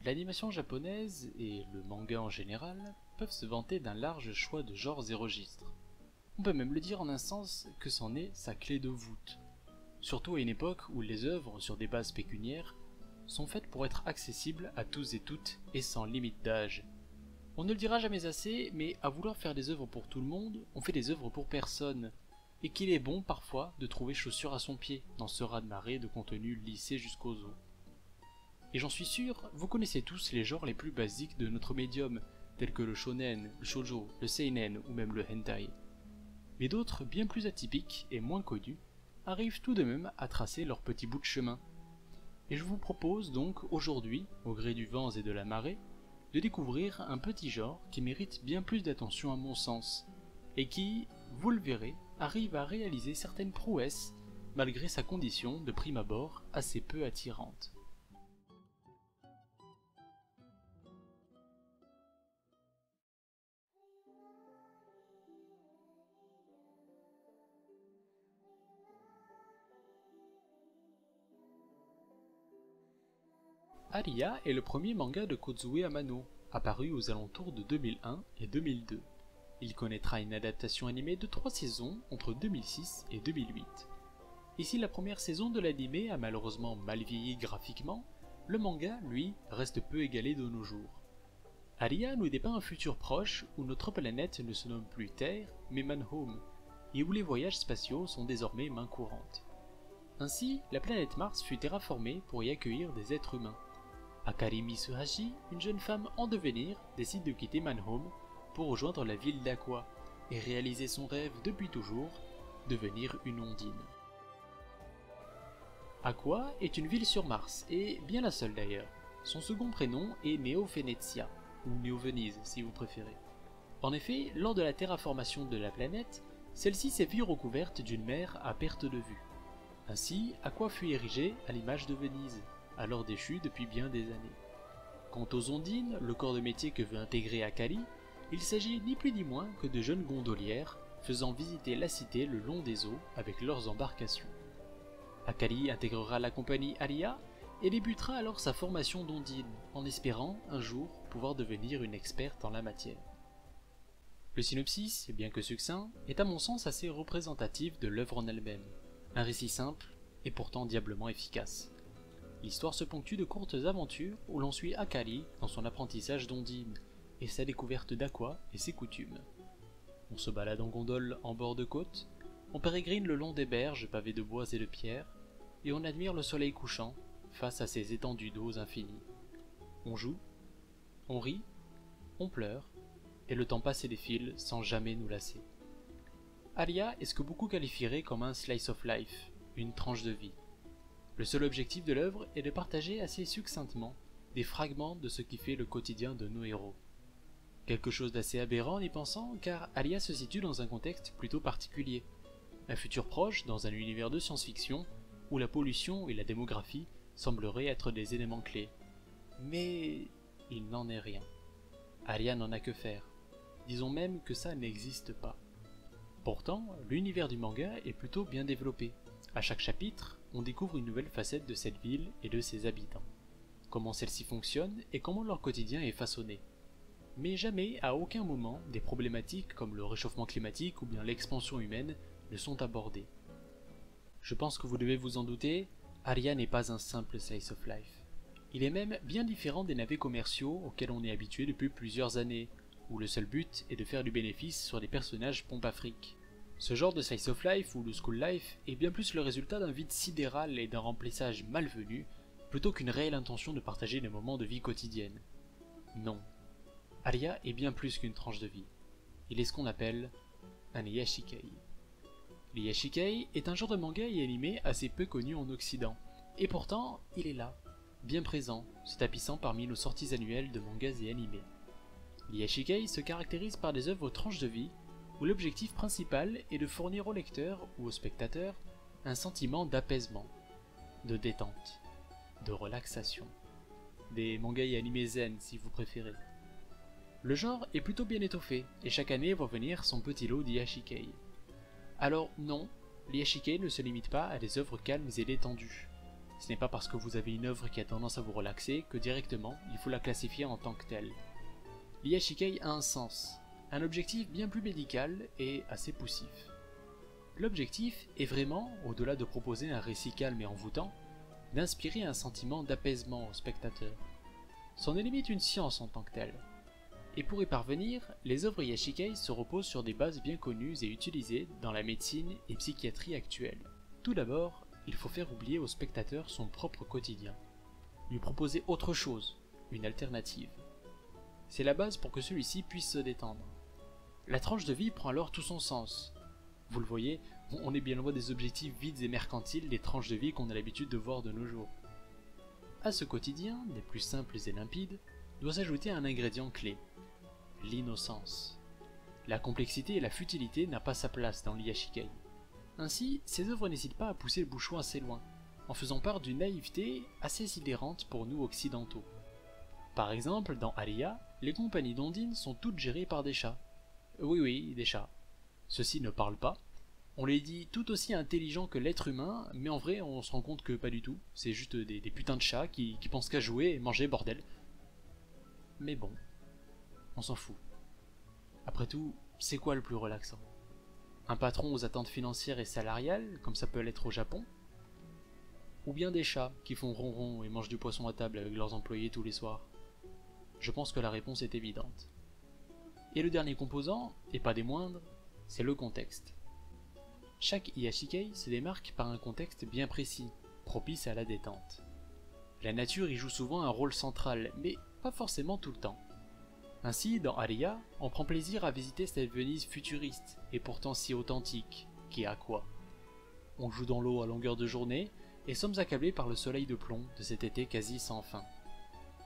L'animation japonaise, et le manga en général, peuvent se vanter d'un large choix de genres et registres. On peut même le dire en un sens que c'en est sa clé de voûte. Surtout à une époque où les œuvres, sur des bases pécuniaires, sont faites pour être accessibles à tous et toutes et sans limite d'âge. On ne le dira jamais assez, mais à vouloir faire des œuvres pour tout le monde, on fait des œuvres pour personne, et qu'il est bon parfois de trouver chaussure à son pied dans ce raz-de-marée de contenu lissé jusqu'aux os. Et j'en suis sûr, vous connaissez tous les genres les plus basiques de notre médium, tels que le shonen, le shoujo, le seinen ou même le hentai. Mais d'autres, bien plus atypiques et moins connus, arrivent tout de même à tracer leur petit bout de chemin. Et je vous propose donc aujourd'hui, au gré du vent et de la marée, de découvrir un petit genre qui mérite bien plus d'attention à mon sens, et qui, vous le verrez, arrive à réaliser certaines prouesses malgré sa condition de prime abord assez peu attirante. Aria est le premier manga de Kozue Amano, apparu aux alentours de 2001 et 2002. Il connaîtra une adaptation animée de 3 saisons entre 2006 et 2008. Et si la première saison de l'anime a malheureusement mal vieilli graphiquement, le manga, lui, reste peu égalé de nos jours. Aria nous dépeint un futur proche où notre planète ne se nomme plus Terre, mais Manhome, et où les voyages spatiaux sont désormais main courante. Ainsi, la planète Mars fut terraformée pour y accueillir des êtres humains. Akari Mitsuhashi, une jeune femme en devenir, décide de quitter Manhome pour rejoindre la ville d'Aqua et réaliser son rêve depuis toujours, devenir une ondine. Aqua est une ville sur Mars, et bien la seule d'ailleurs. Son second prénom est Neo-Venezia, ou Néo-Venise si vous préférez. En effet, lors de la terraformation de la planète, celle-ci s'est vue recouverte d'une mer à perte de vue. Ainsi, Aqua fut érigée à l'image de Venise, alors déchue depuis bien des années. Quant aux ondines, le corps de métier que veut intégrer Akari, il s'agit ni plus ni moins que de jeunes gondolières faisant visiter la cité le long des eaux avec leurs embarcations. Akari intégrera la compagnie Aria et débutera alors sa formation d'ondine, en espérant, un jour, pouvoir devenir une experte en la matière. Le synopsis, bien que succinct, est à mon sens assez représentatif de l'œuvre en elle-même. Un récit simple, et pourtant diablement efficace. L'histoire se ponctue de courtes aventures où l'on suit Akari dans son apprentissage d'ondine, et sa découverte d'Aqua et ses coutumes. On se balade en gondole en bord de côte, on pérégrine le long des berges pavées de bois et de pierres, et on admire le soleil couchant face à ces étendues d'eau infinies. On joue, on rit, on pleure, et le temps passe et défile sans jamais nous lasser. Aria est ce que beaucoup qualifieraient comme un slice of life, une tranche de vie. Le seul objectif de l'œuvre est de partager assez succinctement des fragments de ce qui fait le quotidien de nos héros. Quelque chose d'assez aberrant en y pensant, car Aria se situe dans un contexte plutôt particulier. Un futur proche dans un univers de science-fiction où la pollution et la démographie sembleraient être des éléments clés. Mais il n'en est rien. Aria n'en a que faire. Disons même que ça n'existe pas. Pourtant, l'univers du manga est plutôt bien développé. À chaque chapitre, on découvre une nouvelle facette de cette ville et de ses habitants. Comment celle-ci fonctionne et comment leur quotidien est façonné. Mais jamais, à aucun moment, des problématiques comme le réchauffement climatique ou bien l'expansion humaine ne sont abordées. Je pense que vous devez vous en douter, Aria n'est pas un simple slice of life. Il est même bien différent des navets commerciaux auxquels on est habitué depuis plusieurs années, où le seul but est de faire du bénéfice sur des personnages pompe-à-fric. Ce genre de slice of life ou de school life est bien plus le résultat d'un vide sidéral et d'un remplissage malvenu, plutôt qu'une réelle intention de partager des moments de vie quotidienne. Non. Aria est bien plus qu'une tranche de vie. Il est ce qu'on appelle un Yashikei. L'Yashikei est un genre de manga et animé assez peu connu en Occident, et pourtant il est là, bien présent, se tapissant parmi nos sorties annuelles de mangas et animés. L'Yashikei se caractérise par des œuvres tranches de vie, où l'objectif principal est de fournir au lecteur ou au spectateur un sentiment d'apaisement, de détente, de relaxation. Des mangas et animés zen si vous préférez. Le genre est plutôt bien étoffé, et chaque année va venir son petit lot d'Yashikei. Alors non, l'Yashikei ne se limite pas à des œuvres calmes et détendues. Ce n'est pas parce que vous avez une œuvre qui a tendance à vous relaxer que directement il faut la classifier en tant que telle. L'Iyashikai a un sens, un objectif bien plus médical et assez poussif. L'objectif est vraiment, au-delà de proposer un récit calme et envoûtant, d'inspirer un sentiment d'apaisement au spectateur. C'en est limite une science en tant que telle. Et pour y parvenir, les œuvres Iyashikai se reposent sur des bases bien connues et utilisées dans la médecine et psychiatrie actuelle. Tout d'abord, il faut faire oublier au spectateur son propre quotidien. Lui proposer autre chose, une alternative. C'est la base pour que celui-ci puisse se détendre. La tranche de vie prend alors tout son sens. Vous le voyez, on est bien loin des objectifs vides et mercantiles des tranches de vie qu'on a l'habitude de voir de nos jours. À ce quotidien, des plus simples et limpides, doit s'ajouter un ingrédient clé, l'innocence. La complexité et la futilité n'a pas sa place dans l'Iyashikai. Ainsi, ces œuvres n'hésitent pas à pousser le bouchon assez loin, en faisant part d'une naïveté assez sidérante pour nous occidentaux. Par exemple, dans Aria, les compagnies d'ondines sont toutes gérées par des chats. Oui, des chats. Ceux-ci ne parlent pas. On les dit tout aussi intelligents que l'être humain, mais en vrai, on se rend compte que pas du tout. C'est juste des putains de chats qui pensent qu'à jouer et manger, bordel. Mais bon, on s'en fout. Après tout, c'est quoi le plus relaxant? Un patron aux attentes financières et salariales, comme ça peut l'être au Japon? Ou bien des chats qui font ronron et mangent du poisson à table avec leurs employés tous les soirs? Je pense que la réponse est évidente. Et le dernier composant, et pas des moindres, c'est le contexte. Chaque Iyashikai se démarque par un contexte bien précis, propice à la détente. La nature y joue souvent un rôle central, mais pas forcément tout le temps. Ainsi, dans Aria, on prend plaisir à visiter cette Venise futuriste, et pourtant si authentique, qui est Aqua. On joue dans l'eau à longueur de journée, et sommes accablés par le soleil de plomb de cet été quasi sans fin.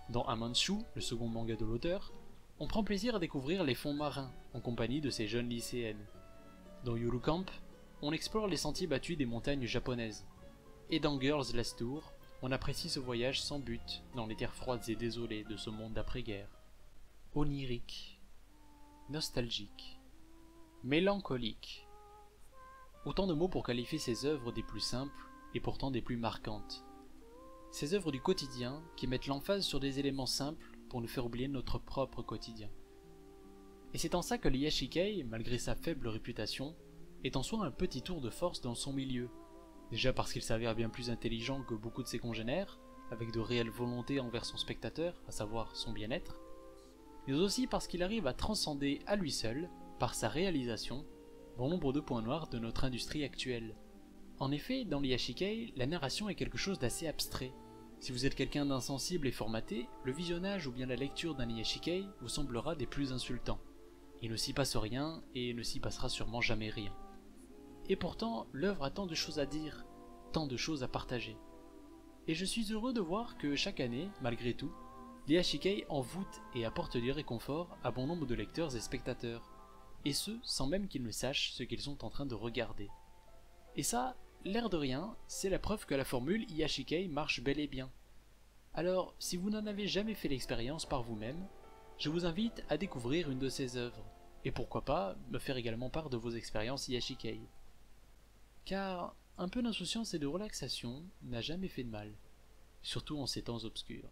Dans Amanchu, le second manga de l'auteur, on prend plaisir à découvrir les fonds marins, en compagnie de ces jeunes lycéennes. Dans Yuru Camp, on explore les sentiers battus des montagnes japonaises. Et dans Girls Last Tour, on apprécie ce voyage sans but dans les terres froides et désolées de ce monde d'après-guerre. Onirique, nostalgique, mélancolique. Autant de mots pour qualifier ces œuvres des plus simples et pourtant des plus marquantes. Ces œuvres du quotidien qui mettent l'emphase sur des éléments simples pour nous faire oublier notre propre quotidien. Et c'est en ça que l'Iyashikai, malgré sa faible réputation, est en soi un petit tour de force dans son milieu. Déjà parce qu'il s'avère bien plus intelligent que beaucoup de ses congénères, avec de réelles volontés envers son spectateur, à savoir son bien-être, mais aussi parce qu'il arrive à transcender à lui seul, par sa réalisation, bon nombre de points noirs de notre industrie actuelle. En effet, dans l'Iyashikai, la narration est quelque chose d'assez abstrait. Si vous êtes quelqu'un d'insensible et formaté, le visionnage ou bien la lecture d'un Iyashikai vous semblera des plus insultants. Il ne s'y passe rien, et ne s'y passera sûrement jamais rien. Et pourtant, l'œuvre a tant de choses à dire, tant de choses à partager. Et je suis heureux de voir que chaque année, malgré tout, l'Iyashikai envoûte et apporte du réconfort à bon nombre de lecteurs et spectateurs, et ce, sans même qu'ils ne sachent ce qu'ils sont en train de regarder. Et ça, l'air de rien, c'est la preuve que la formule Iyashikai marche bel et bien. Alors, si vous n'en avez jamais fait l'expérience par vous-même, je vous invite à découvrir une de ces œuvres, et pourquoi pas me faire également part de vos expériences Iyashikai. Car un peu d'insouciance et de relaxation n'a jamais fait de mal, surtout en ces temps obscurs.